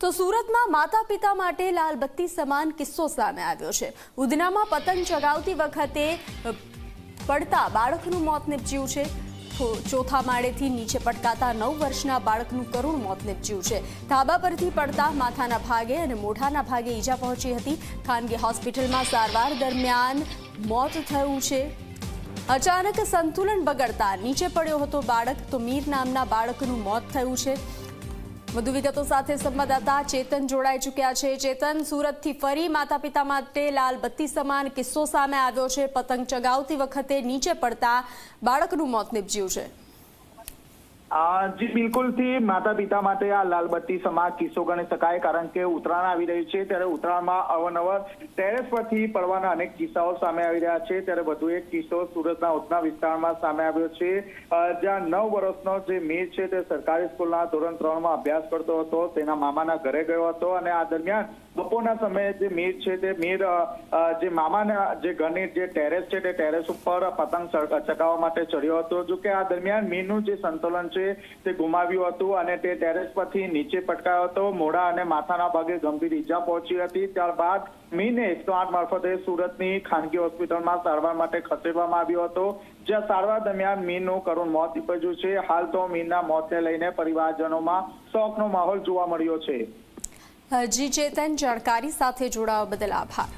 તો સુરતમાં માતા પિતા માટે લાલબત્તી સમાન કિસ્સો સામે આવ્યો છે। ઉધનામાં પતંગ ચગાવતી વખતે પડતા બાળકનું મોત નીપજ્યું છે। ચોથા માળેથી નીચે પટકાતા 9 વર્ષના બાળકનું કરુણ મોત નીપજ્યું છે। ધાબા પરથી પડતા માથાના ભાગે અને મોઢાના ભાગે ઈજા પહોંચી હતી। ખાનગી હોસ્પિટલમાં સારવાર દરમિયાન મોત થયું છે। અચાનક સંતુલન બગડતા નીચે પડ્યો હતો બાળક। તો મીર નામના બાળકનું મોત થયું છે। વધુ વિગતો સાથે સંવાદદાતા ચેતન જોડાઈ ચૂક્યા છે। ચેતન, સુરતથી ફરી માતા પિતા માટે લાલબત્તી સમાન કિસ્સો સામે આવ્યો છે। પતંગ ચગાવતી વખતે નીચે પડતા બાળકનું મોત નીપજ્યું છે। જી બિલકુલ થી માતા પિતા માટે આ લાલબત્તી સમાન કિસ્સો ગણી શકાય, કારણ કે ઉત્તરાયણ આવી રહ્યું છે ત્યારે ઉત્તરાયણમાં અવારનવાર ટેરેસ પરથી પડવાના અનેક કિસ્સાઓ સામે આવી રહ્યા છે। ત્યારે વધુ એક કિસ્સો સુરતના ઉધના વિસ્તારમાં સામે આવ્યો છે, જ્યાં 9 વર્ષનો જે મીર છે તે સરકારી સ્કૂલના ધોરણ 3માં અભ્યાસ કરતો હતો। તેના મામાના ઘરે ગયો હતો અને આ દરમિયાન બપોરના સમયે જે મીર છે તે મીર જે મામાના જે ઘરની જે ટેરેસ છે તે ટેરેસ ઉપર પતંગ ચગાવવા માટે ચડ્યો હતો। જો કે આ દરમિયાન મીરનું જે સંતુલન છે તે ગુમાવ્યું હતું અને તે ટેરેસ પરથી નીચે પટકાયો હતો। મોઢા અને માથાના ભાગે ગંભીર ઈજા પહોંચી હતી। ત્યારબાદ મીરને 108 મારફતે સુરતની ખાનગી હોસ્પિટલમાં સારવાર માટે ખસેડવામાં આવ્યો હતો, જ્યાં સારવાર દરમિયાન મીરનું કરુણ મોત નીપજ્યું છે। હાલ તો મીરના મોતને લઈને પરિવારજનોમાં શોકનો માહોલ જોવા મળ્યો છે। જી ચેતન, જાણકારી સાથે જોડાવા બદલ આભાર।